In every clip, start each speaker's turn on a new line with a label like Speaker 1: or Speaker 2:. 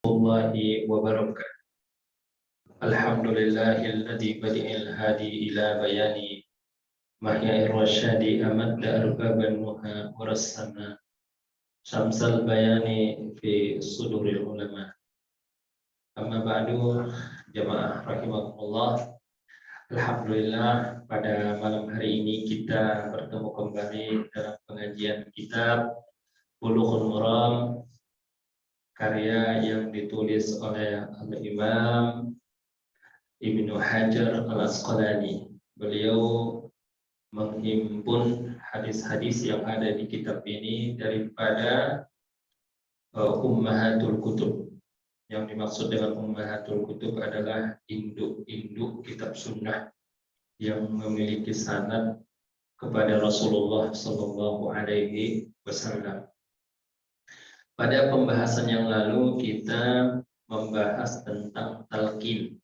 Speaker 1: warahmatullahi wabarakatuh. Alhamdulillahilladzi badi'il hadi ila bayani mahya'ir rasyadi amadda arbaban nuha warassana syamsal bayani fi suduril ulama. Amma ba'du, jamaah rahimakumullah. Alhamdulillah, pada malam hari ini kita bertemu kembali dalam pengajian kitab Bulughul Maram, karya yang ditulis oleh Al-Imam Ibnu Hajar Al-Asqalani. Beliau menghimpun hadis-hadis yang ada di kitab ini daripada Ummahatul Kutub. Yang dimaksud dengan Ummahatul Kutub adalah induk-induk kitab sunnah yang memiliki sanad kepada Rasulullah Sallallahu Alaihi Wasallam. Pada pembahasan yang lalu kita membahas tentang talqin.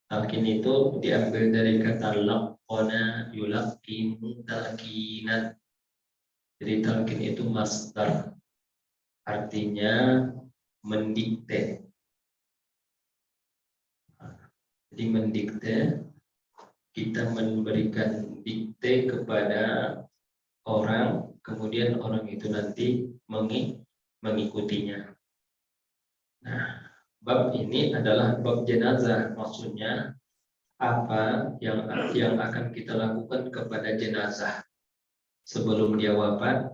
Speaker 1: Talqin itu diambil dari kata laqana yulaqqinu talqinan. Jadi talqin itu masdar, artinya mendikte. Jadi mendikte, kita memberikan dikte kepada orang, kemudian orang itu nanti mengikutinya. Nah, bab ini adalah bab jenazah. Maksudnya apa yang akan kita lakukan kepada jenazah sebelum dia wafat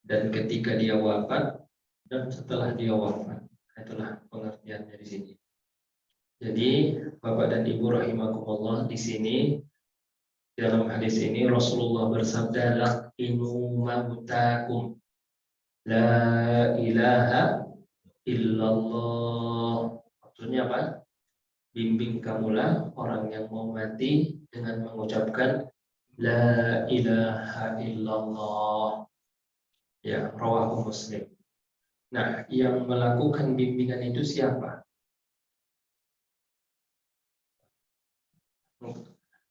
Speaker 1: dan ketika dia wafat dan setelah dia wafat. Itulah pengertiannya di sini. Jadi Bapak dan Ibu rahimakumullah, di sini dalam hadis ini Rasulullah bersabda, laqinu mautakum la ilaha illallah. Maksudnya apa? Bimbing kamulah orang yang mau mati dengan mengucapkan la ilaha illallah. Ya, rawahu Muslim. Nah, yang melakukan bimbingan itu siapa?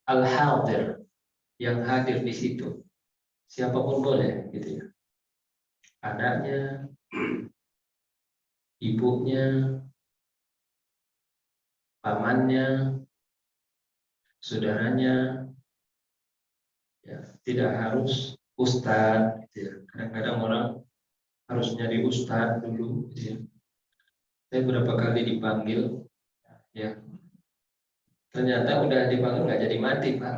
Speaker 1: Al-hadir, yang hadir di situ. Siapapun boleh, gitu ya. Anaknya, ibunya, pamannya, saudaranya, ya, tidak harus ustadz, gitu ya. Kadang-kadang orang harus nyari ustadz dulu, gitu ya. Saya berapa kali dipanggil, ya, ternyata udah dipanggil nggak jadi mati, Pak.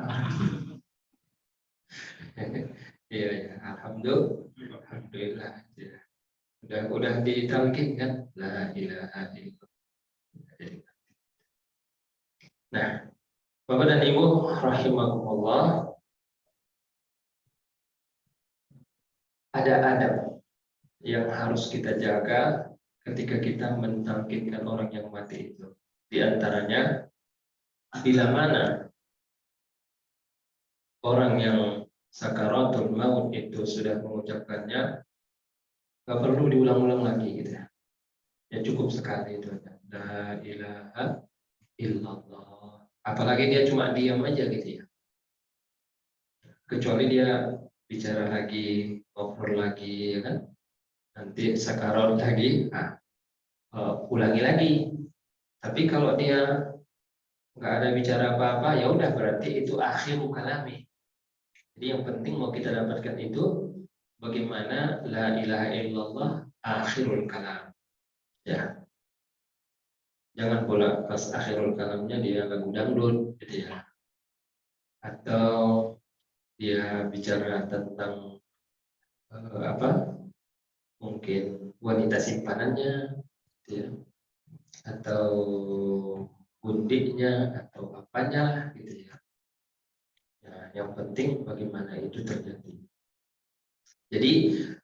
Speaker 1: Iya, ya, alhamdulillah, ya. Udah ditalqin kan, la ilaha illallah. Nah, Bapak dan Ibu rahimakumullah, ada adab yang harus kita jaga ketika kita mentalqinkan orang yang mati itu. Di antaranya, bila mana orang yang sakaratul maut itu sudah mengucapkannya, nggak perlu diulang-ulang lagi, gitu ya. Ya cukup sekali itu aja. La ilaha illallah. Apalagi dia cuma diam aja, gitu ya. Kecuali dia bicara lagi, ngobrol lagi, ya kan? Nanti sakarat lagi, ulangi lagi. Tapi kalau dia nggak ada bicara apa-apa, ya udah, berarti itu akhiru kalami. Jadi yang penting mau kita dapatkan itu bagaimana la ilaha illallah akhirul kalam. Ya. Jangan pula pas akhirul kalamnya dia lagu dangdut, gitu ya. Atau dia bicara tentang mungkin wanita simpanannya, gitu ya. Atau gundiknya atau apanya, gitu ya. Nah, yang penting bagaimana itu terjadi. Jadi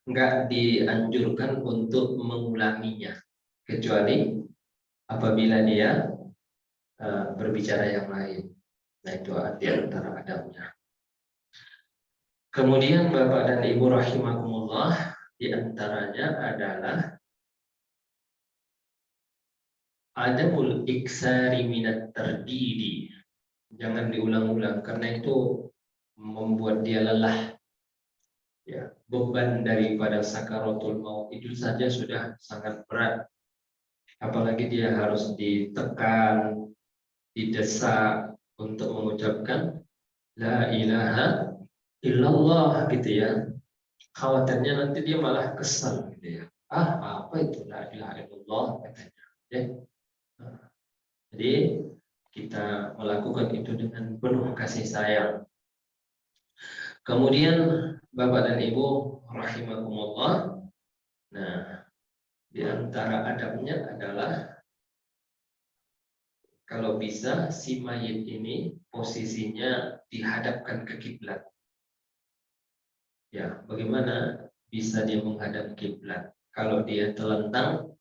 Speaker 1: nggak dianjurkan untuk mengulanginya, kecuali apabila dia berbicara yang lain. Nah, itu di antara adabnya. Kemudian Bapak dan Ibu rahimakumullah, di antaranya adalah adabul iksari minat tardidi. Jangan diulang-ulang karena itu membuat dia lelah. Ya, beban daripada sakaratul maut itu saja sudah sangat berat. apalagi dia harus ditekan, didesak untuk mengucapkan la ilaha illallah gitu ya. Khawatirnya nanti dia malah kesal gitu ya. Apa itu la ilaha illallah katanya. Ya. Nah, jadi kita melakukan itu dengan penuh kasih sayang. Kemudian Bapak dan Ibu rahimakumullah. Nah, di antara adabnya adalah kalau bisa si mayit ini posisinya dihadapkan ke kiblat. Ya, bagaimana bisa dia menghadap kiblat? Kalau dia telentang,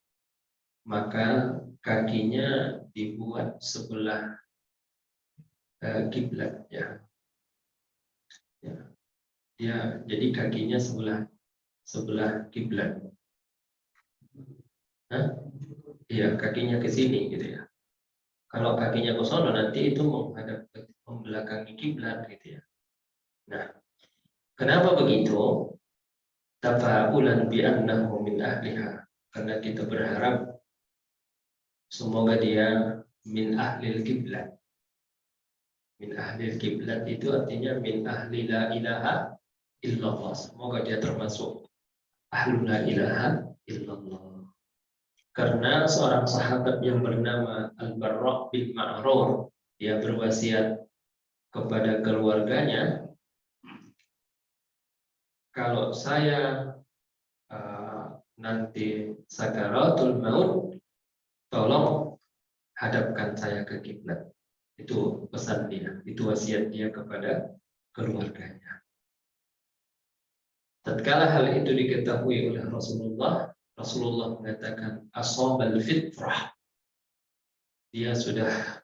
Speaker 1: maka kakinya dibuat sebelah kiblat ya. Ya. Dia jadi kakinya sebelah kiblat. Iya, kakinya ke sini gitu ya. Kalau kakinya ke sono nanti itu menghadap membelakangi kiblat gitu ya. Nah, kenapa begitu? Tafa'ulan bi annahu min ahliha. Karena kita berharap semoga dia min ahlil kiblat. Min ahlil kiblat itu artinya min ahli la ilaha illallah. Semoga dia termasuk ahlul la ilaha illallah. Karena seorang sahabat yang bernama Al-Barra' bin Ma'rur, dia berwasiat kepada keluarganya, kalau saya nanti sakaratul maut, tolong hadapkan saya ke kiblat. Itu pesan dia, itu wasiat dia kepada keluarganya. Tatkala hal itu diketahui oleh Rasulullah, Rasulullah mengatakan ashabal fitrah. Dia sudah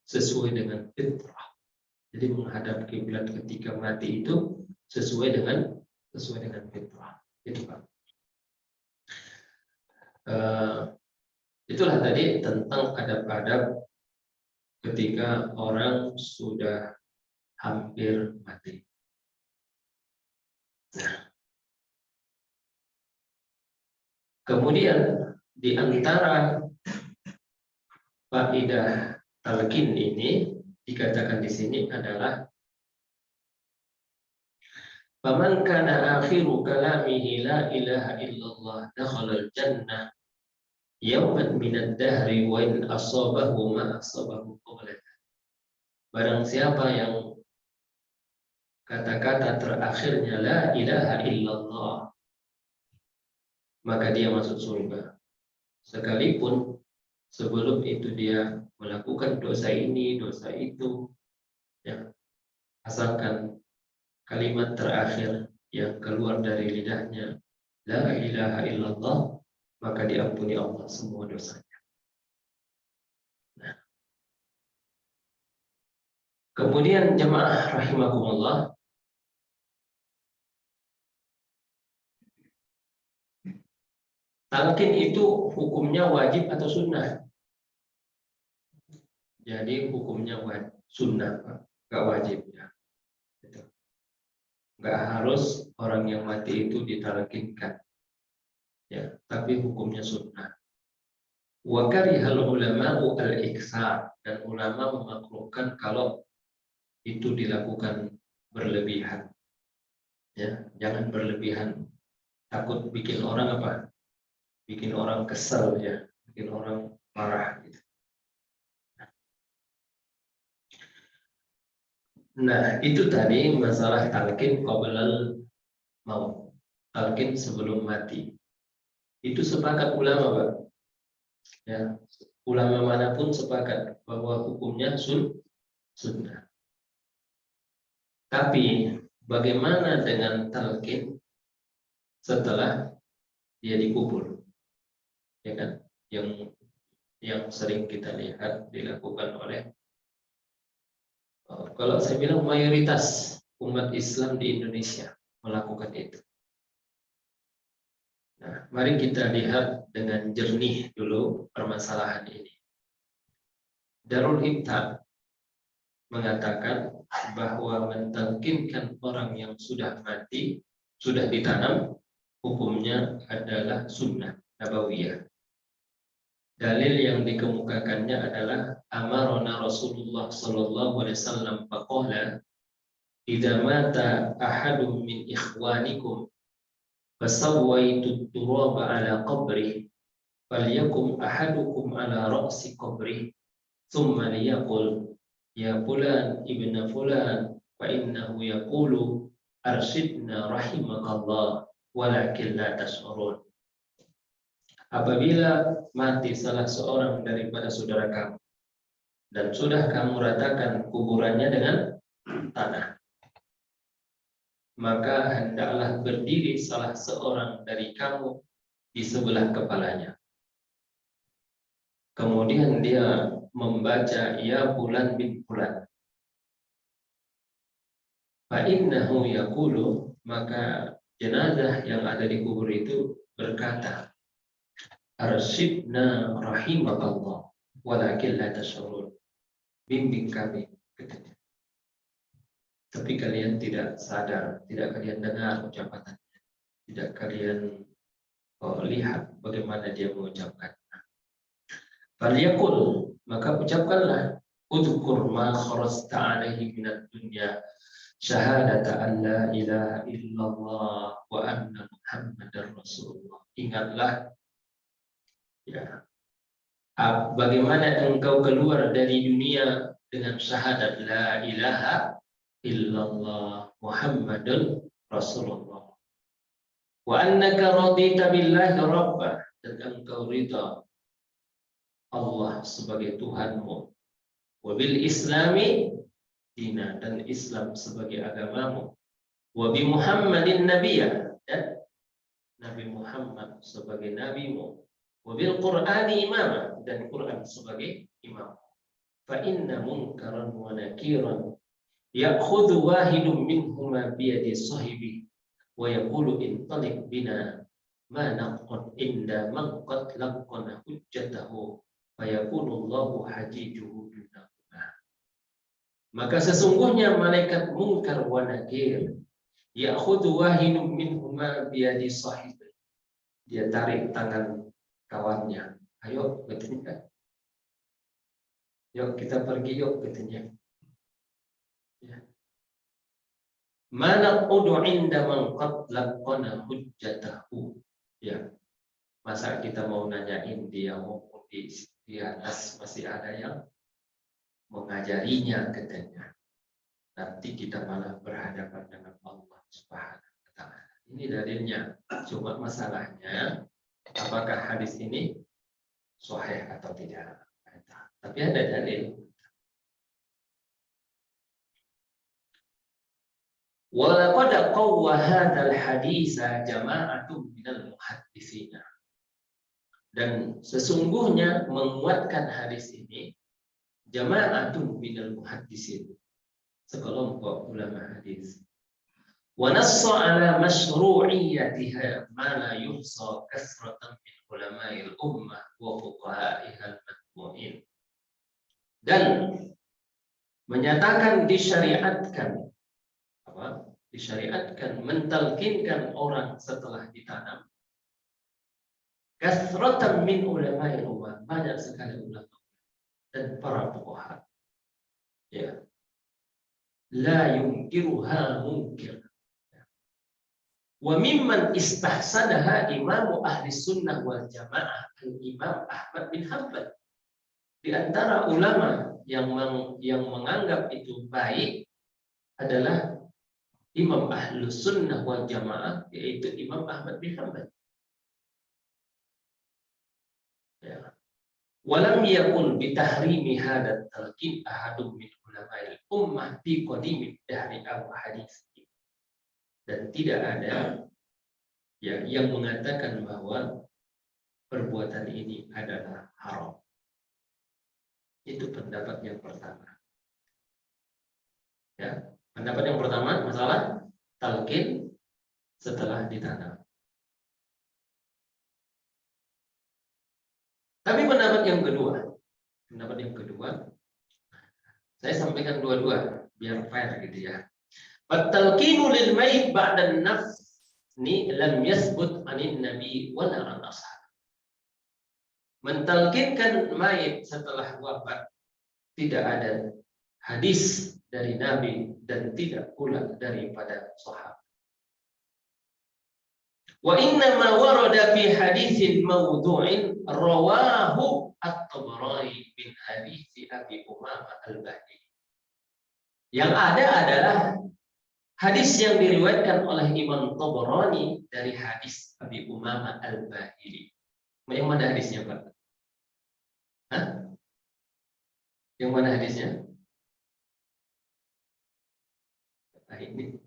Speaker 1: sesuai dengan fitrah. Jadi menghadap kiblat ketika mati itu sesuai dengan fitrah. Itu Pak. Itulah tadi tentang adab-adab ketika orang sudah hampir mati. Nah, kemudian di antara faedah talqin ini dikatakan di sini adalah faman kana akhiru kalamihi la ilaha illallah dakhala al-jannah yawman min ad-dahri wa in asabahu ma asabahu qabla. Barang siapa yang kata-kata terakhirnya la ilaha illallah, maka dia masuk surga. Sekalipun sebelum itu dia melakukan dosa ini, dosa itu, ya, asalkan kalimat terakhir yang keluar dari lidahnya la ilaha illallah, maka diampuni Allah semua dosanya. Nah, kemudian jemaah rahimakumullah, talqin itu hukumnya wajib atau sunnah? Jadi hukumnya wajib, sunnah, nggak wajib ya. Nggak harus orang yang mati itu ditalqinkan, ya, tapi hukumnya sunnah. Wa karihal ulama'u al-iksar, dan ulama memakruhkan kalau itu dilakukan berlebihan. Ya, jangan berlebihan. Takut bikin orang apa? Bikin orang kesel ya, bikin orang marah gitu. Nah, itu tadi masalah talqin qoblal maut. Talqin sebelum mati. Itu sepakat ulama, Pak. Ya, ulama manapun sepakat bahwa hukumnya sunnah. Tapi bagaimana dengan talqin setelah dia dikubur? Ya kan? Yang sering kita lihat dilakukan oleh, kalau saya bilang mayoritas umat Islam di Indonesia melakukan itu. Nah, mari kita lihat dengan jernih dulu permasalahan ini. Darul Ibtah mengatakan bahwa mentalqinkan orang yang sudah mati, sudah ditanam, hukumnya adalah sunnah nabawiyah. Dalil yang dikemukakannya adalah amarona Rasulullah sallallahu alaihi wasallam faqala idza mata ahadun min ikhwanikum fasawwaitu turaba ala qabrih falyakum ahadukum ala ra'si qabrih thumma liyaqul ya fulan ibna fulan fa innahu yaqulu arsyidna rahimakallah walakin la tash'urun. Apabila mati salah seorang daripada saudara kamu dan sudah kamu ratakan kuburannya dengan tanah, maka hendaklah berdiri salah seorang dari kamu di sebelah kepalanya. Kemudian dia membaca ya fulan bin fulan. Fa innahu yaqulu, maka jenazah yang ada di kubur itu berkata, arsyidna rahimakallah walakin la tash'urun. Bimbing kami, katanya. Tapi kalian tidak sadar, tidak kalian dengar ucapannya, tidak kalian lihat bagaimana dia mengucapkan. Falyaqul, maka ucapkanlah, udhkur ma kharasta alaihi minad dunya syahadata an la ilaha illallah wa anna muhammadar rasulullah. Ingatlah ya, bagaimana engkau keluar dari dunia dengan syahadat la ilaha illallah muhammadun rasulullah wa annaka radita billahi rabba, dan engkau ridha Allah sebagai Tuhanmu, wabil islami dina, dan Islam sebagai agamamu, wabi Muhammadin nabiyya, dan Nabi Muhammad sebagai nabimu, wabil Qur'ani imama, dan Quran sebagai imam. Fa inna munkaran wa nakiran ya'khudhu wahidun minhuma biyadi sahibi wa yaqulu intaliq bina ma naqad inda man qad laqana hujjatahu fayakunullahu hajijuhu dunahuma. Maka sesungguhnya malaikat munkar wa nakir ya'khudhu wahidun minhuma biyadi sahibi, dia tarik tangan kawannya, ayo katanya, yuk kita pergi yuk katanya ya. Mana udu inda man qad laqana hujjatahu, ya. Masa kita mau nanyain dia mau di atas masih ada yang mengajarinya katanya. Nanti kita malah berhadapan dengan Allah Subhanahu wa taala. Ini dalilnya. Cuma masalahnya apakah hadis ini sahih atau tidak. Tapi ada dalil. Walaqad qawwa hadzal haditsa jama'atun minal muhadditsina. Dan sesungguhnya menguatkan hadis ini jama'atun minal muhadditsin, sekelompok ulama hadis. Wa nassa ala masyru'iyyatiha ma la yuhsa kasratan min ulama'il ummah wa fuqaha'ihal matbu'in. Dan menyatakan disyariatkan mentalkinkan orang setelah ditanam, kasratan min ulama'il ummah, banyak sekali ulama dan para fuqaha, ya, la yunkiruha munkir. Wa mimman istahsanaha imamu ahli sunnah wal jamaah al-imam Ahmad bin Hanbal. Di antara ulama yang menganggap itu baik adalah imam ahli sunnah wal jamaah, yaitu Imam Ahmad bin Hanbal. Ya. Walam yakun bitahrimi hadat talqin ahadum min ulama'il ummah fi qadimid dahri al hadis. Dan tidak ada ya yang mengatakan bahwa perbuatan ini adalah haram. Itu pendapat yang pertama. Ya, pendapat yang pertama masalah talqin setelah ditanam. Tapi pendapat yang kedua, saya sampaikan dua-dua biar fair gitu ya. At-talqinu lil mayit ba'da an-nafs Ini lam yasbut anin nabi wala an ashab. Mentalkinkan mayit setelah wafat tidak ada hadis dari Nabi dan tidak pula daripada sahabat. Wa inna ma warada fi haditsin mawdu'in rawahu at-Tabarani min hadits Abi Umamah al-Bahili. Yang ada adalah hadis yang diriwayatkan oleh Imam Tabarani dari hadis Abi Umamah al-Bahili. Yang mana hadisnya, Pak? Hah? Yang mana hadisnya? Nah, ini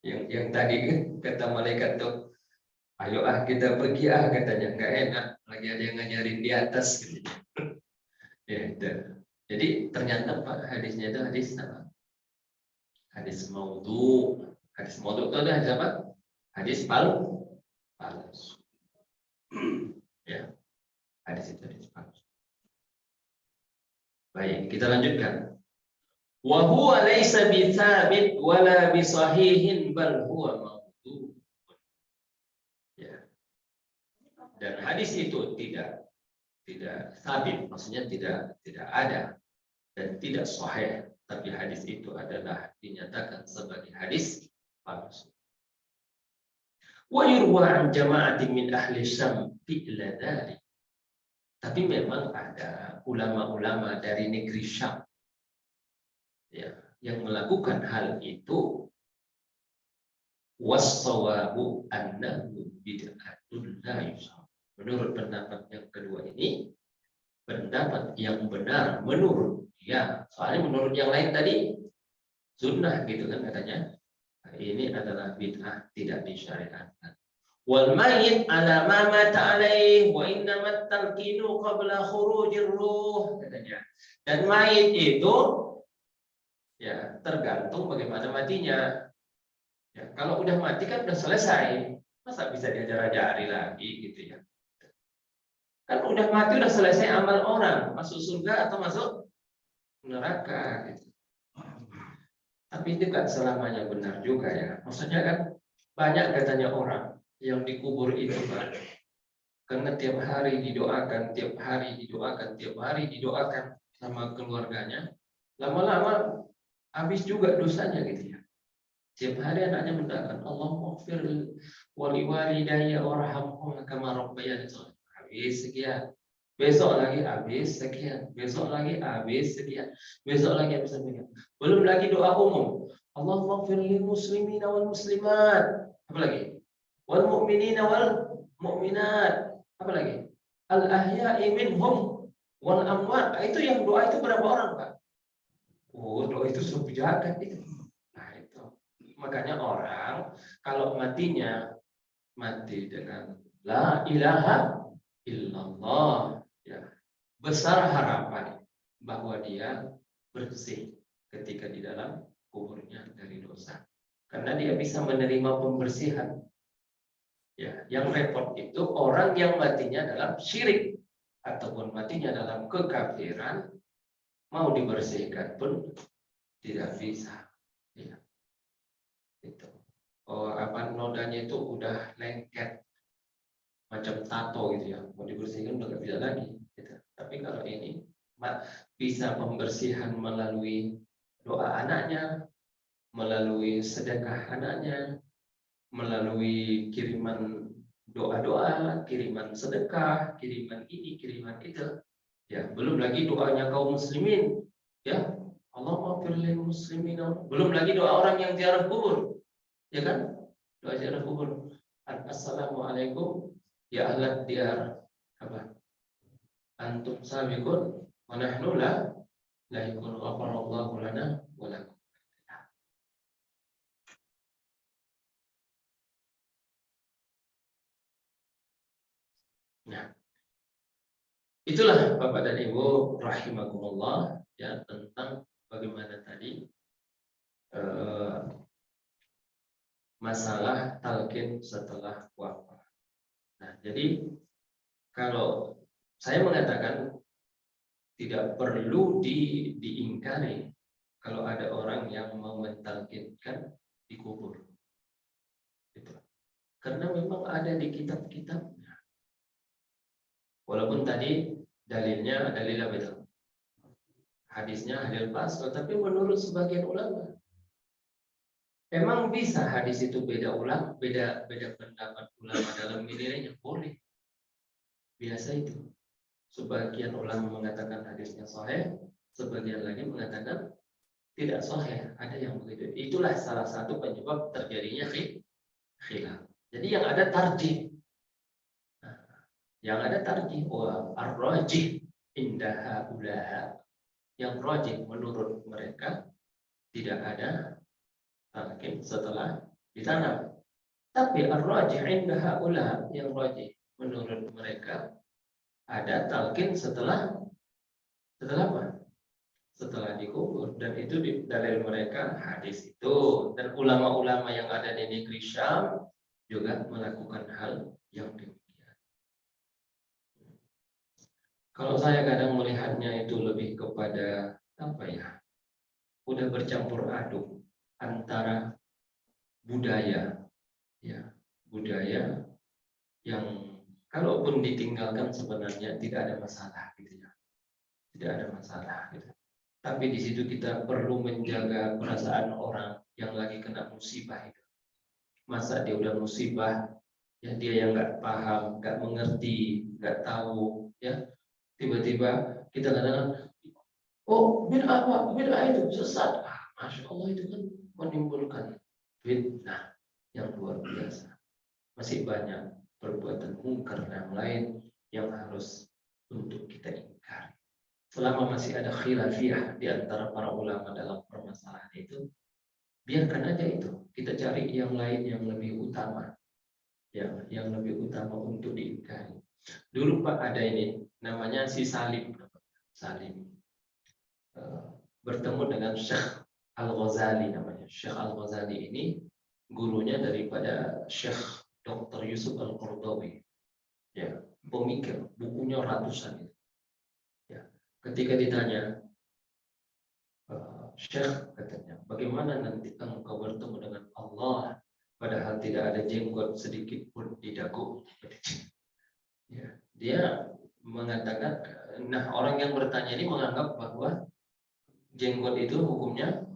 Speaker 1: yang tadi kata malaikat tuh, ayo kita pergi katanya, nggak enak lagi ada yang ngajarin di atas gitu. Ya, itu. Jadi ternyata Pak hadisnya itu hadis apa? Hadis maudhu. Hadis maudhu itu ada hadis apa? Hadis palsu. Ya, hadis itu hadis palsu. Baik, kita lanjutkan. Wa huwa laysa bi tsabit wala bi sahihin bal huwa maudhu. Ya. Dan hadis itu tidak sabit, maksudnya tidak ada dan tidak sahih, tapi hadis itu adalah dinyatakan sebagai hadis palsu. Wa yurwa an jama'atin min ahli Syam fi'la dzalik. Tapi memang ada ulama-ulama dari negeri Syam ya, yang melakukan hal itu. Was-shawabu annahu bid'atun la yusab. Menurut pendapat yang kedua ini, pendapat yang benar menurut dia. Soalnya menurut yang lain tadi sunnah gitu kan katanya. Ini adalah bid'ah, tidak disyariatkan. Wal mayyit ala ma mata alaih wa innamat talqinu qabla khurujir ruh katanya. Dan mayit itu ya tergantung bagaimana matinya. Ya, kalau udah mati kan udah selesai, masa bisa diajar-ajari lagi gitu ya? Kan udah mati udah selesai amal orang, masuk surga atau masuk neraka gitu. Tapi itu kan selamanya benar juga ya. Maksudnya kan banyak katanya orang yang dikubur itu kan, karena tiap hari didoakan, tiap hari didoakan, tiap hari didoakan sama keluarganya, lama-lama habis juga dosanya gitu ya. Tiap hari anaknya mendoakan Allahumma ighfir wali walidayya warhamhum kama rabbayani shaghira. Habis sekian. Besok lagi habis sekian. Besok lagi habis sekian. Besok lagi habis sekian. Belum lagi doa umum. Allahumma ighfir lil muslimina wal muslimat. Apa lagi? Wal mu'minina wal mu'minat. Apa lagi? Al ahya'i minhum wal amwat. Itu yang doa itu berapa orang, Pak? Oh, doa itu sebujakan itu. Makanya orang kalau matinya mati dengan la ilaha illallah ya, besar harapan bahwa dia bersih ketika di dalam kuburnya dari dosa, karena dia bisa menerima pembersihan. Ya, yang repot itu orang yang matinya dalam syirik ataupun matinya dalam kekafiran, mau dibersihkan pun tidak bisa. Ya. Itu. Oh, apa nodanya itu udah lengket macam tato gitu ya, mau dibersihkan udah gak bisa lagi gitu. Tapi kalau ini bisa pembersihan melalui doa anaknya, melalui sedekah anaknya, melalui kiriman doa-doa, kiriman sedekah, kiriman ini, kiriman itu ya, belum lagi doanya kaum muslimin ya, Allahumma firlil muslimin, belum lagi doa orang yang ziarah kubur. Ya kan? Doa ziarah kubur. Assalamualaikum ya ahlat diyar apa? Antum sabiqun wa nahnu la lahikun ghafarallahu lana wa lakum. Nah, itulah Bapak dan Ibu rahimakumullah ya, tentang bagaimana tadi masalah talqin setelah wafat. Nah, jadi kalau saya mengatakan tidak perlu diingkari kalau ada orang yang mau mentalkinkan di kubur. Karena memang ada di kitab-kitabnya. Walaupun tadi dalilnya dalil apa itu? Hadisnya hadis palsu, tapi menurut sebagian ulama emang bisa hadis itu beda pendapat ulama dalam menilainya, boleh. Biasa itu. Sebagian ulama mengatakan hadisnya sahih, sebagian lagi mengatakan tidak sahih. Ada yang begitu. Itulah salah satu penyebab terjadinya khilaf. Jadi yang ada tarjih. Nah, yang ada tarjih, ar-rajih indaha ulaha. Yang rajih menurut mereka tidak ada talqin setelah ditanam. Tapi ar-rajih indaha ulaha, yang rajih menurut mereka ada talqin setelah apa? Setelah dikubur. Dan itu di dalil mereka hadis itu. Dan ulama-ulama yang ada di negeri Syam juga melakukan hal yang demikian. Kalau saya kadang melihatnya itu lebih kepada apa ya? Udah bercampur aduk antara budaya, ya, budaya yang kalaupun ditinggalkan sebenarnya tidak ada masalah, gitu ya, tidak ada masalah, gitu. Tapi di situ kita perlu menjaga perasaan orang yang lagi kena musibah itu. Masa dia udah musibah, ya dia yang nggak paham, nggak mengerti, nggak tahu, ya tiba-tiba kita katakan, oh bid'ah apa? Bid'ah itu sesat. Masya Allah, itu kan menimbulkan fitnah yang luar biasa. Masih banyak perbuatan mungkar yang lain yang harus untuk kita ingkari. Selama masih ada khilafiyah di antara para ulama dalam permasalahan itu, biarkan aja itu. Kita cari yang lain yang lebih utama, yang lebih utama untuk diingkari. Dulu Pak ada ini, namanya si Salim. Bertemu dengan Syekh Al-Ghazali namanya. Syekh Al-Ghazali ini gurunya daripada Syekh Dr. Yusuf Al-Qaradawi. Ya, pemikir, bukunya ratusan itu. Ya, ketika ditanya, Syekh katanya, bagaimana nanti engkau bertemu dengan Allah padahal tidak ada jenggot sedikit pun di dagu? Ya, dia mengatakan, nah orang yang bertanya ini menganggap bahwa jenggot itu hukumnya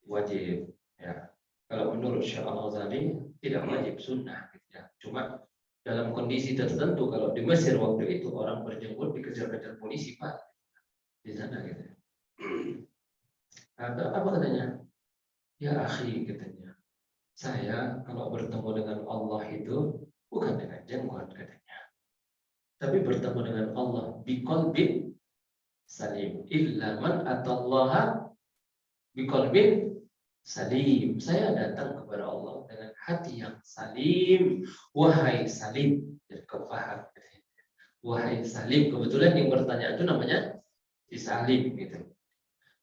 Speaker 1: wajib, ya. Kalau menurut Syekh Al-Ghazali tidak wajib, sunnah, ya. Cuma dalam kondisi tertentu, kalau di Mesir waktu itu orang berjenggot dikejar-kejar polisi Pak di sana, gitu. Apa katanya? Ya akhi, katanya, saya kalau bertemu dengan Allah itu bukan dengan jenggot, katanya, tapi bertemu dengan Allah biqalbin salim, illa man atallaha biqalbin salim. Saya datang kepada Allah dengan hati yang salim. Wahai Salim, jadi kau paham, wahai Salim. Kebetulan yang bertanya itu namanya si Salim, gitu.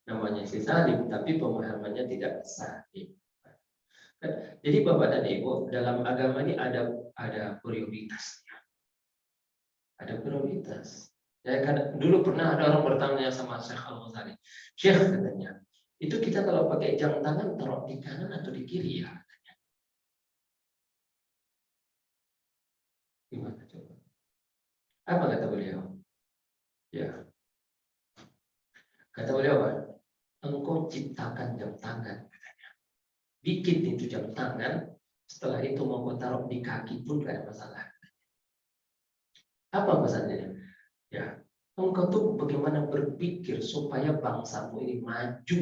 Speaker 1: Namanya si Salim, tapi pemahamannya tidak salim. Jadi Bapak dan Ibu, dalam agama ini ada prioritasnya. Ada prioritas. Ya, kan dulu pernah ada orang bertanya sama Syekh Al-Ghazali, Syekh, katanya, itu kita kalau pakai jam tangan taruh di kanan atau di kiri ya? Katanya. Gimana coba? Apa kata beliau? Ya, kata beliau apa? Engkau ciptakan jam tangan, katanya. Bikin itu jam tangan, setelah itu mau kau taruh di kaki pun gak ada masalah. Apa pesannya? Ya, engkau tuh bagaimana berpikir supaya bangsamu ini maju,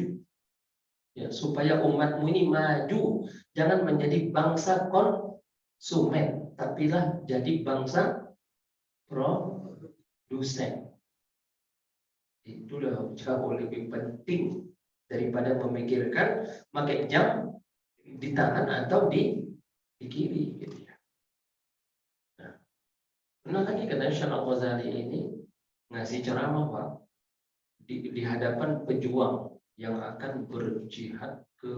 Speaker 1: ya, supaya umatmu ini maju, jangan menjadi bangsa konsumen, tapilah jadi bangsa produsen. Itulah jauh lebih penting daripada memikirkan pakai jam di tangan atau di kiri, gitu ya. Nah, lagi kata Syekh Al-Ghazali ini ngasih ceramah Pak di hadapan pejuang yang akan berjihad ke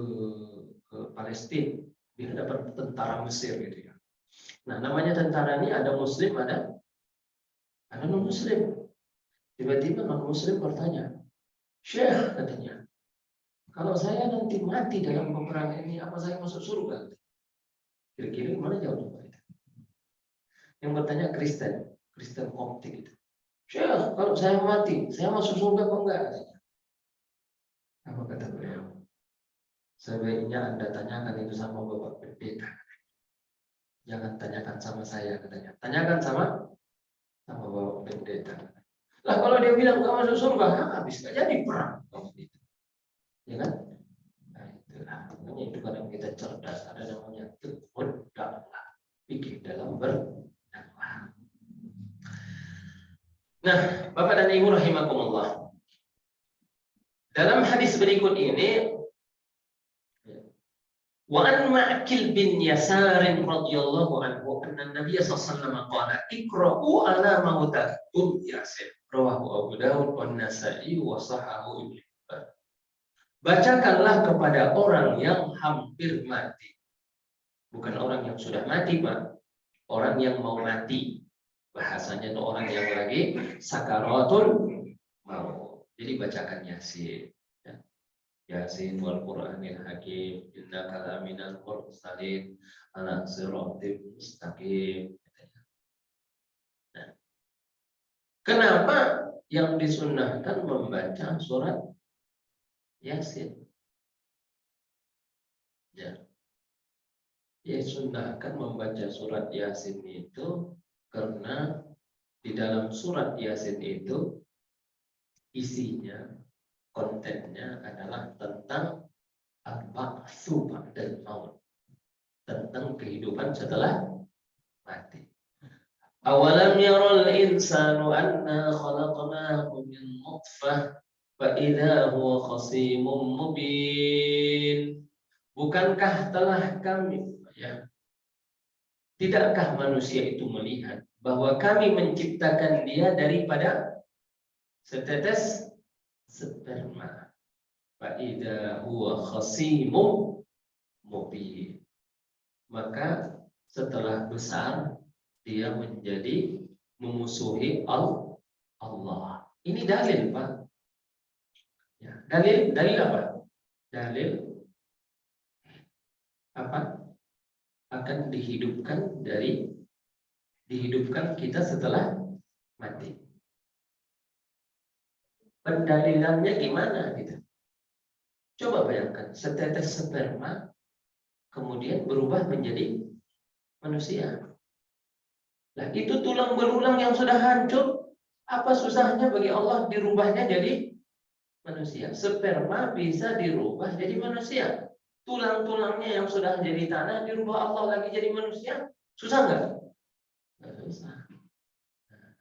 Speaker 1: Palestina, di hadapan tentara Mesir, gitu ya. Nah, namanya tentara ini ada Muslim, ada non Muslim. Tiba-tiba non Muslim bertanya, Syekh, katanya, kalau saya nanti mati dalam peperangan ini, apa saya masuk surga? Kira-kira gimana jawabnya Pak? Yang bertanya Kristen, Kristen Koptik itu. Syekh, kalau saya mati, saya masuk surga apa enggak? Apa kata beliau? Sebaiknya Anda tanyakan itu sama Bapak Pendeta. Jangan tanyakan sama saya, katanya. Tanyakan sama Bapak Pendeta. Lah kalau dia bilang enggak masuk surga, habis enggak jadi perang. Ya kan? Nah, itulah. Makanya itu kadang kita cerdas. Ada namanya tekun dakwah. Pikir dalam berdakwah. Nah, Bapak dan Ibu rahimakumullah. Dalam hadis berikut ini, wa an Ma'qil bin Yasar radhiyallahu anhu anna Nabiy sallallahu alaihi wasallam qala iqra'u ala mautakum Yasin. Rawahu Abu Dawud wa Nasa'i wa sahahu Ibnu Hibban. Bacakanlah kepada orang yang hampir mati. Bukan orang yang sudah mati, Pak. Orang yang mau mati. Bahasanya itu orang yang lagi sakaratul maut. Jadi bacakan Yasin. Yasin wal Qur'anil Hakim innaka laminal mursalin ala siratim mustaqim. Nah, kenapa yang disunnahkan membaca surat Yasin? Ya, disunnahkan membaca surat Yasin itu karena di dalam surat Yasin itu isinya, kontennya adalah tentang al-ba'tsu ba'dal maut, tentang kehidupan setelah mati. Awalam yaral insanu anna khalaqnahu min nutfah fa idza huwa khasimun mubin. Bukankah telah kami, ya, tidakkah manusia itu melihat bahwa kami menciptakan dia daripada setetes sperma. Fa'idha huwa khasimun mubin. Maka setelah besar dia menjadi memusuhi Allah. Ini dalil, Pak. Ya, dalil apa? Dalil apa? Akan dihidupkan kita setelah mati. Pendalilannya gimana gitu? Coba bayangkan, setetes sperma kemudian berubah menjadi manusia. Nah, itu tulang belulang yang sudah hancur, apa susahnya bagi Allah dirubahnya jadi manusia? Sperma bisa dirubah jadi manusia. Tulang-tulangnya yang sudah jadi tanah dirubah Allah lagi jadi manusia. Susah nggak? Nggak susah. Nah,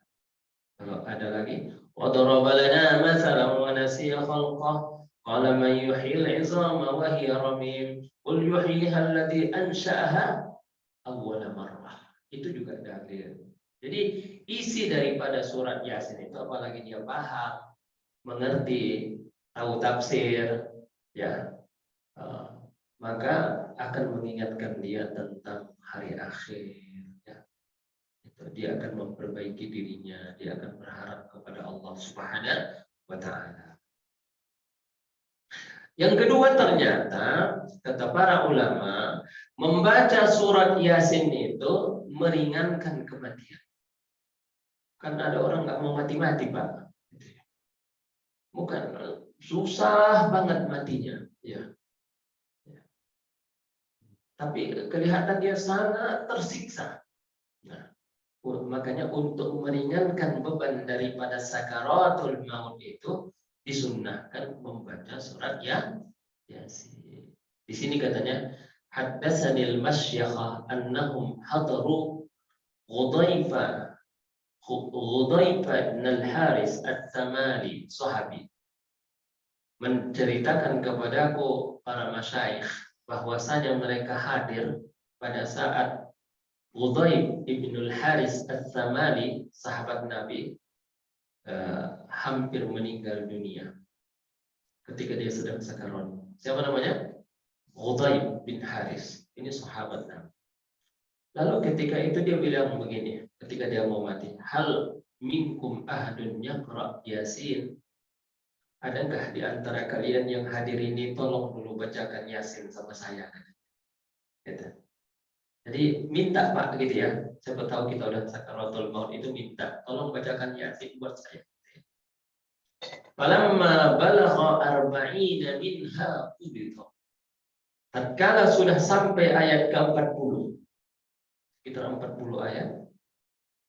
Speaker 1: kalau ada lagi, wa daraba lana mathalan wa nasiya khalqah qala man yuhyil 'izama wa hiya ramim qul yuhyiha alladhi ansha'aha awwala marrah. Itu juga dalil. Jadi isi daripada surat Yasin itu apalagi dia paham, mengerti, tahu tafsir, ya, maka akan mengingatkan dia tentang hari akhir. Ya. Itu dia akan memperbaiki dirinya, dia akan berharap kepada Allah Subhanahu wa Ta'ala. Yang kedua, ternyata kata para ulama, membaca surat Yasin itu meringankan kematian. Kan ada orang nggak mau mati-mati, Pak. Bukan, susah banget matinya, ya. Tapi kelihatan dia sangat tersiksa. Nah, makanya untuk meringankan beban daripada sakaratul maut itu disunnahkan membaca surat Yasin. Di sini katanya haddatsanil masyakhah annahum hadaru Ghudaifa bin al-Haris at-Tamali sahabi menceritakan kepadaku para masyayikh bahwasanya mereka hadir pada saat Ghudayf ibn al-Haris at-Tamali sahabat Nabi hampir meninggal dunia ketika dia sedang sakarat. Siapa namanya? Ghudayf bin Haris. Ini sahabat Nabi. Lalu ketika itu dia bilang begini, ketika dia mau mati, hal minkum ahadun yaqra Yasin. Adakah di antara kalian yang hadir ini tolong dulu bacakan Yasin sama saya, gitu. Jadi minta Pak gitu ya. Siapa tahu kita udah sakaratul maut itu minta, tolong bacakan Yasin buat saya. Falamma balagha arba'ina minha ubidha. Tatkala sudah sampai ayat ke-40, sekitar 40 ayat,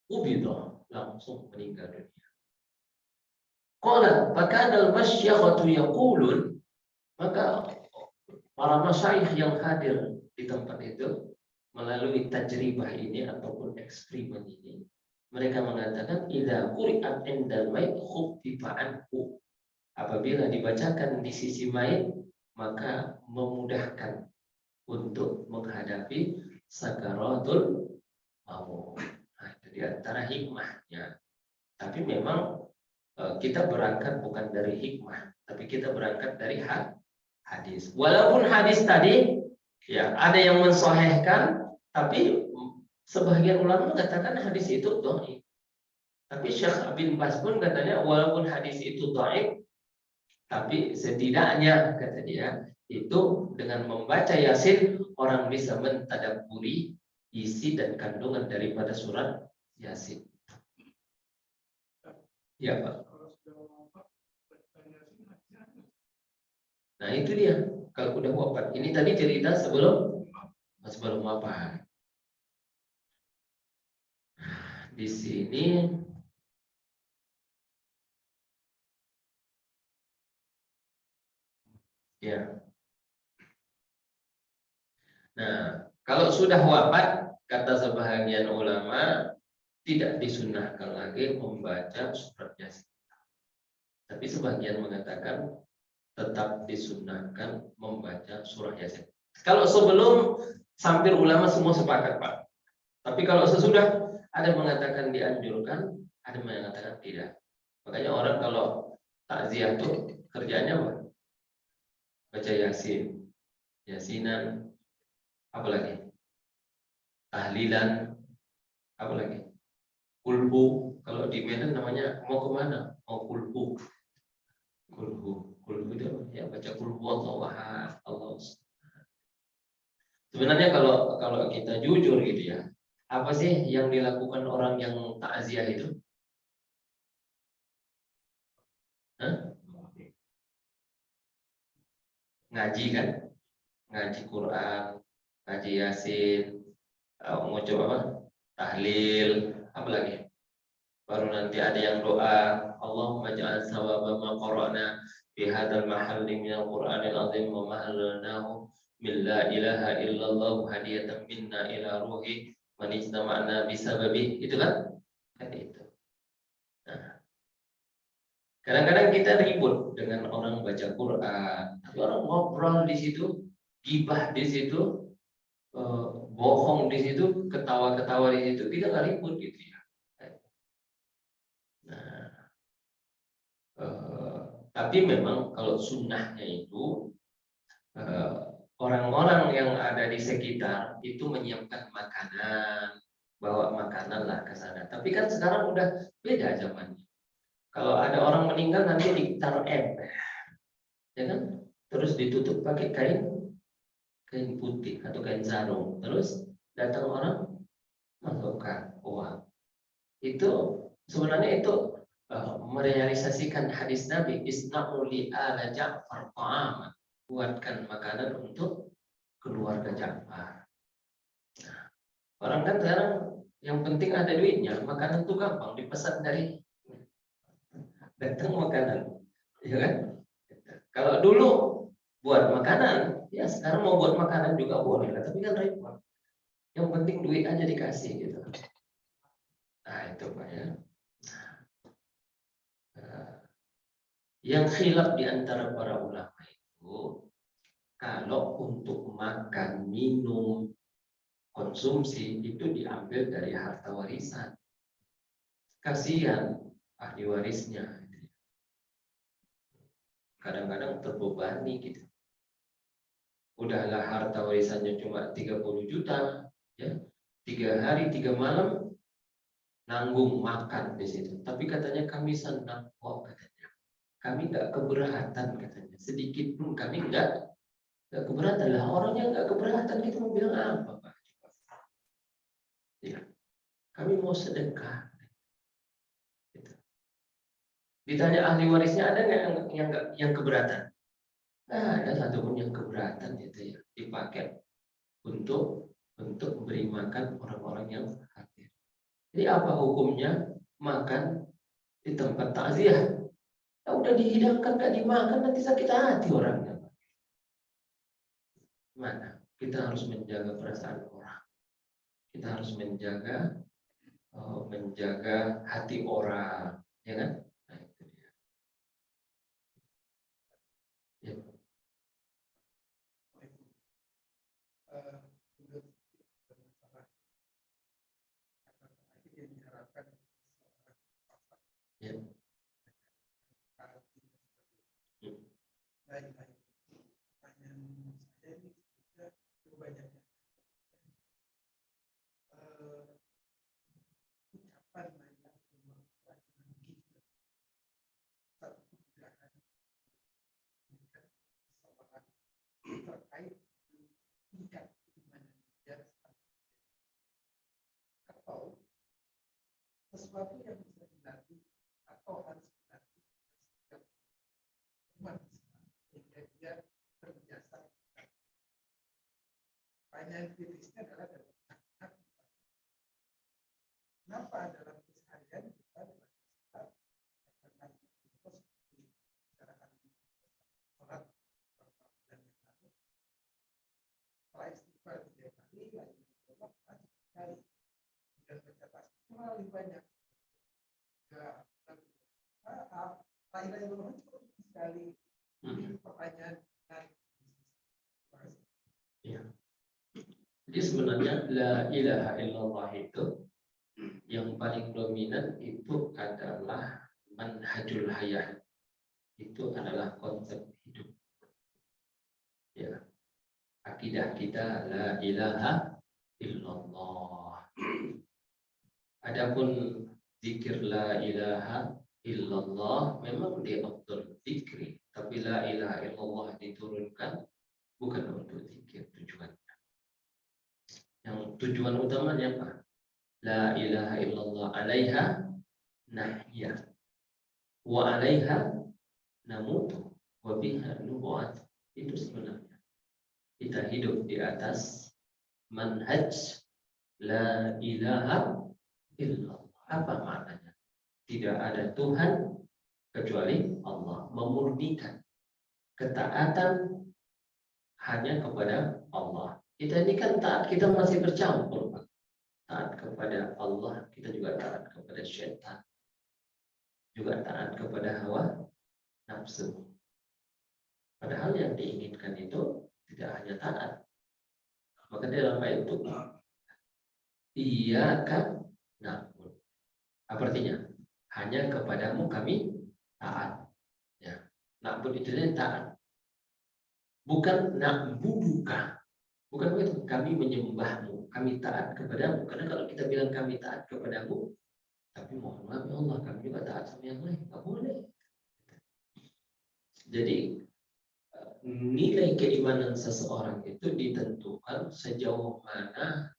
Speaker 1: ubidha, langsung meninggal dunia. Qala fakana al-masyaghatu yaqulun, maka para masyayikh yang hadir di tempat itu melalui tajribah ini ataupun eksperimen ini, mereka mengatakan idza quri'at indal mayt khuffifa anhu. Apabila dibacakan di sisi mayit, maka memudahkan untuk menghadapi sakaratul maut. Nah, itu di antara hikmahnya. Tapi memang kita berangkat bukan dari hikmah, tapi kita berangkat dari hadis. Walaupun hadis tadi ya ada yang mensahihkan, tapi sebagian ulama mengatakan hadis itu dhaif. Tapi Syekh bin Baz pun katanya walaupun hadis itu dhaif, tapi setidaknya kata dia itu dengan membaca Yasin orang bisa mentadabburi isi dan kandungan daripada surat Yasin. Ya Pak. Nah itu dia kalau udah wafat. Ini tadi cerita sebelum wafat. Di sini ya. Nah, kalau sudah wafat, kata sebahagian ulama tidak disunahkan lagi membaca surat Yasin. Tapi sebagian mengatakan tetap disunahkan membaca surah Yasin. Kalau sebelum sampir ulama semua sepakat Pak. Tapi kalau sesudah ada mengatakan dianjurkan, ada mengatakan tidak. Makanya orang kalau takziah tuh kerjanya apa? Baca Yasin, Yasinan, apa lagi? Tahlilan, apa lagi? Kulhu. Kalau di Medan namanya mau kemana? Mau kulhu. Kulhu itu ya baca kulhu Allah. Sebenarnya kalau kita jujur gitu ya, apa sih yang dilakukan orang yang takziah itu? Hah? Ngaji kan? Ngaji Quran, ngaji Yasin, ngucap apa? Tahlil, apa lagi? Baru nanti ada yang doa, Allahumma ja'al sawaba ma qara'na fi hadzal mahalli minal Qur'anil azim wa mahallanahu min la ilaha illallah hadiyatan minna ila ruhi man istama'na bisababi. Itu kan? Kan itu. Nah, kadang-kadang kita ribut dengan orang baca Quran, tapi orang ngobrol di situ, gibah di situ, bohong di situ, ketawa-ketawa di situ, kita nggak ribut gitu ya. Nah, tapi memang kalau sunnahnya itu orang-orang yang ada di sekitar itu menyiapkan makanan, bawa makanan lah ke sana. Tapi kan sekarang udah beda zamannya. Kalau ada orang meninggal nanti ditaruh ember, ya kan? Terus ditutup pakai kain putih atau kain sarung. Terus datang orang masukkan uang. Itu sebenarnya itu merealisasikan hadis Nabi isna'u li ala Ja'far ta'ama, buatkan makanan untuk keluarga Ja'far. Nah, orang kan sekarang yang penting ada duitnya, makanan itu gampang dipesan dari datang makanan, ya kan? Kalau dulu buat makanan, ya sekarang mau buat makanan juga boleh, tapi kan repot. Yang penting duit aja dikasih gitu. Nah itu Pak ya. Yang khilaf di antara para ulama itu, kalau untuk makan, minum, konsumsi itu diambil dari harta warisan. Kasihan ahli warisnya. Kadang-kadang terbebani gitu. Udahlah harta warisannya cuma 30 juta, ya. 3 hari 3 malam nanggung makan di situ. Tapi katanya kami senang kok katanya. Kami nggak keberatan katanya. Sedikit pun kami nggak keberatan lah. Orang yang nggak keberatan kita mau bilang apa Pak? kami mau sedekah. Gitu. Ditanya ahli warisnya ada nggak yang keberatan? Nah, ada satupun yang keberatan itu ya, dipakai untuk memberi makan orang-orang yang hadir. Jadi apa hukumnya makan di tempat takziah? Ya udah dihidangkan nggak dimakan nanti sakit hati orangnya. Mana? Kita harus menjaga perasaan orang. Kita harus menjaga hati orang, ya kan? Nah, itu dia. Ya. Ya.
Speaker 2: Sesuatu yang bisa dilatih atau harus dilatih setiap umat sehingga dia terbiasa. Pertanyaan kritisnya adalah dalam kenapa dalam keseharian kita sholat dan setelah istighfar 3 kali lagi sholat 4 kali dan baca tasbih lebih banyak. Lain-lain sekali pertanyaan.
Speaker 1: Ya. Jadi sebenarnya la ilaha illallah itu yang paling dominan itu adalah manhajul hayah. Itu adalah konsep hidup. Ya. Akidah kita la ilaha illallah. Adapun zikir la ilaha illallah memang di afdal zikri, tapi la ilaha illallah diturunkan bukan untuk zikir tujuannya. Yang tujuan utamanya apa? La ilaha illallah alaiha nahya wa alaiha namutu wa biha nubuat. Itu sebenarnya kita hidup di atas manhaj la ilaha illallah. Apa maknanya? Tidak ada Tuhan kecuali Allah. Memurnikan ketaatan hanya kepada Allah. Kita ini kan taat, kita masih bercampur, Pak. Taat kepada Allah, kita juga taat kepada syaitan, juga taat kepada hawa nafsu. Padahal yang diinginkan itu tidak hanya taat. Maka dalam ayat itu iyyaka na'budu. Apa artinya? Hanya kepadamu kami taat. Ya. Na'budu itu taat. Bukan na'buduka. Bukan begitu. Kami menyembahmu, kami taat kepadamu. Karena kalau kita bilang kami taat kepadamu, tapi mohon maaf ya Allah, kami juga taat sama yang lain. Nggak boleh. Jadi nilai keimanan seseorang itu ditentukan sejauh mana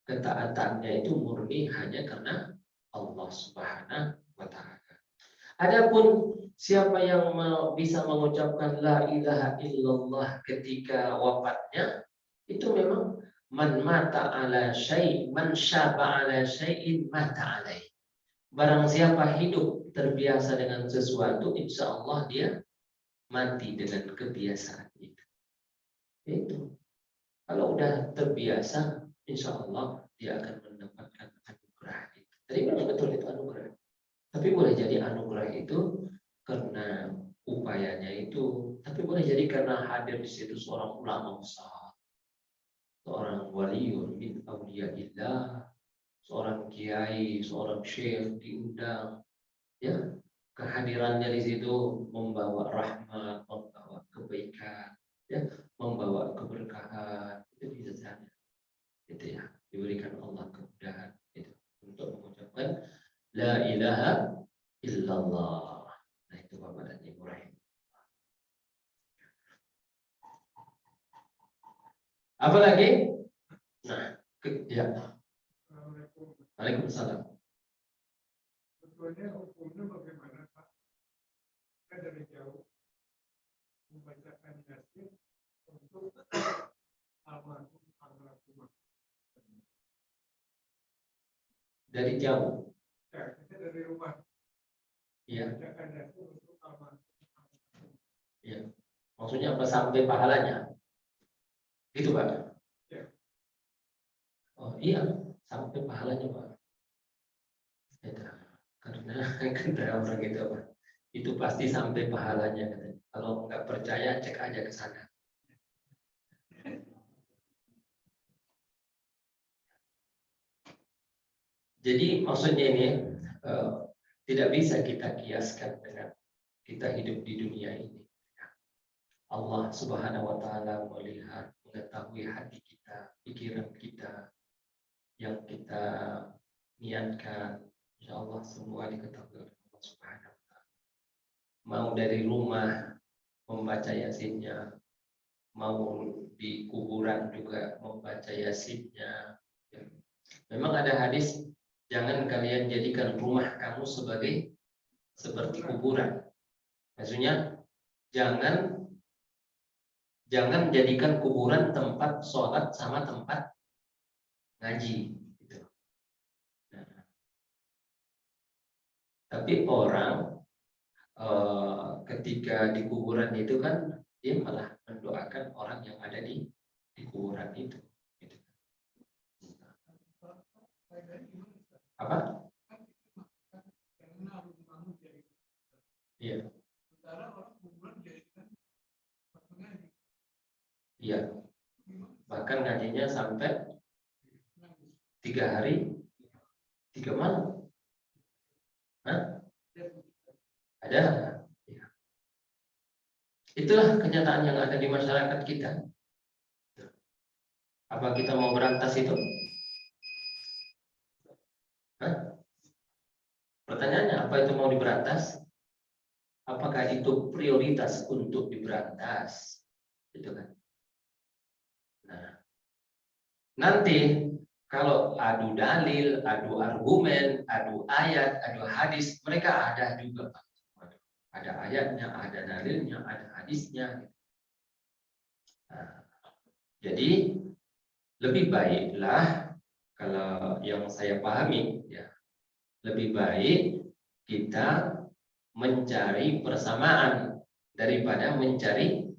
Speaker 1: ketaatannya itu murni hanya karena Allah Subhanahu wa Ta'ala. Adapun siapa yang bisa mengucapkan la ilaha illallah ketika wafatnya, itu memang man mata ala syai' man syaba ala syai'in mata alaih. Barang siapa hidup terbiasa dengan sesuatu, insya Allah dia mati dengan kebiasaan itu. Itu. Kalau udah terbiasa, insya Allah dia akan mendapatkan anugerah itu. Jadi memang betul itu anugerah. Tapi boleh jadi anugerah itu karena upayanya itu, tapi boleh jadi karena hadir di situ seorang ulama besar, seorang waliun min auliyaillah, seorang kiai, seorang syekh diundang, ya kehadirannya di situ membawa rahmat, membawa kebaikan, ya membawa keberkahan, itu bisa saja, itu ya diberikan Allah kemudahan itu untuk mengucapkan la ilaha illallah. Nah itu Bapak dan Ibu rahim. Apa lagi? Nah, ya. Waalaikumsalam.
Speaker 2: Sebetulnya hukumnya bagaimana Pak? Kita dari jauh membacakan Yasin untuk almarhum.
Speaker 1: Dari jauh.
Speaker 2: Ya, kita dari rumah.
Speaker 1: Iya.
Speaker 2: Bacakan Yasin untuk almarhum.
Speaker 1: Iya. Maksudnya apa sampai pahalanya? Itu Pak.
Speaker 2: Ya.
Speaker 1: Oh iya, sampai pahalanya Pak. Ya, karena kata orang itu apa? Itu pasti sampai pahalanya katanya. Kalau nggak percaya cek aja ke sana. Jadi maksudnya ini tidak bisa kita kiaskan dengan kita hidup di dunia ini. Allah Subhanahu wa taala melihat, mengetahui hati kita, pikiran kita, yang kita niatkan. Insya Allah semua diketahui oleh Allah Subhanahu wa taala. Mau dari rumah membaca yasinnya, mau di kuburan juga membaca yasinnya. Memang ada hadis, jangan kalian jadikan rumah kamu seperti kuburan. Maksudnya jangan jadikan kuburan tempat sholat sama tempat ngaji. Gitu. Nah, tapi orang ketika di kuburan itu kan dia malah mendoakan orang yang ada di kuburan itu. Gitu. Apa? Iya. Iya. Bahkan ngajinya sampai 3 hari 3 malam. Hah? Ada. Ya. Itulah kenyataan yang ada di masyarakat kita. Apa kita mau berantas itu? Hah? Pertanyaannya, apa itu mau diberantas? Apakah itu prioritas untuk diberantas? Gitu kan? Nah, nanti kalau adu dalil, adu argumen, adu ayat, adu hadis, mereka ada juga. Ada ayatnya, ada dalilnya, ada hadisnya. Nah, jadi lebih baiklah kalau yang saya pahami, ya lebih baik kita mencari persamaan daripada mencari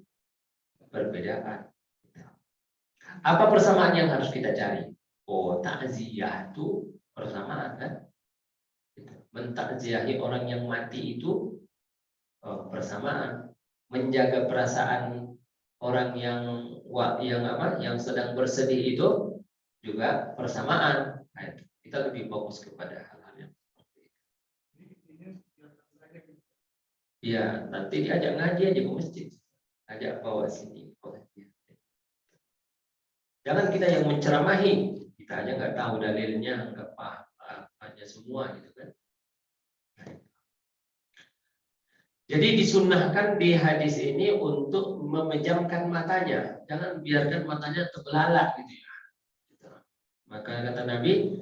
Speaker 1: perbedaan. Apa persamaan yang harus kita cari? Oh, takziah itu persamaan kan? Mentakziahi orang yang mati itu persamaan. Menjaga perasaan orang yang sedang bersedih itu juga persamaan. Nah, kita lebih fokus kepada hal-hal yang seperti itu. Ya, nanti diajak ngaji aja ke masjid, ajak bawa sini. Jangan kita yang menceramahi, kita aja nggak tahu dalilnya, nggak paham aja semua gitu kan. Jadi disunnahkan di hadis ini untuk memejamkan matanya, jangan biarkan matanya terbelalak gitu ya. Maka kata Nabi,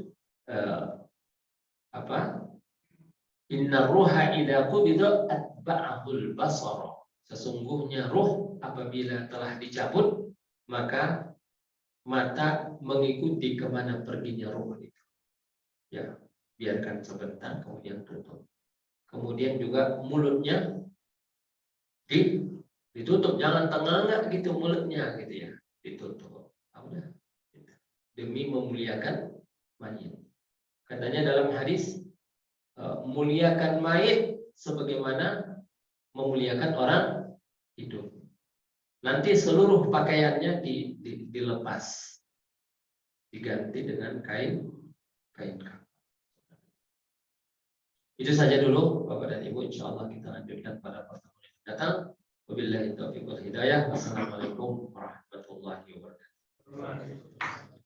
Speaker 1: Inna ruha idza qubida atba'ahul basar. Sesungguhnya ruh apabila telah dicabut, maka mata mengikuti kemana perginya ruh itu. Ya, biarkan sebentar kemudian tutup. Kemudian juga mulutnya ditutup, jangan tengah gitu mulutnya gitu ya, ditutup. Udah. Demi memuliakan mayit. Katanya dalam hadis, muliakan mayit sebagaimana memuliakan orang hidup. Nanti seluruh pakaiannya dilepas, diganti dengan kain kafan. Itu saja dulu Bapak dan Ibu, insya Allah kita lanjutkan pada pertemuan yang datang. Wabillahi taufiq wal hidayah. Wassalamualaikum warahmatullahi wabarakatuh.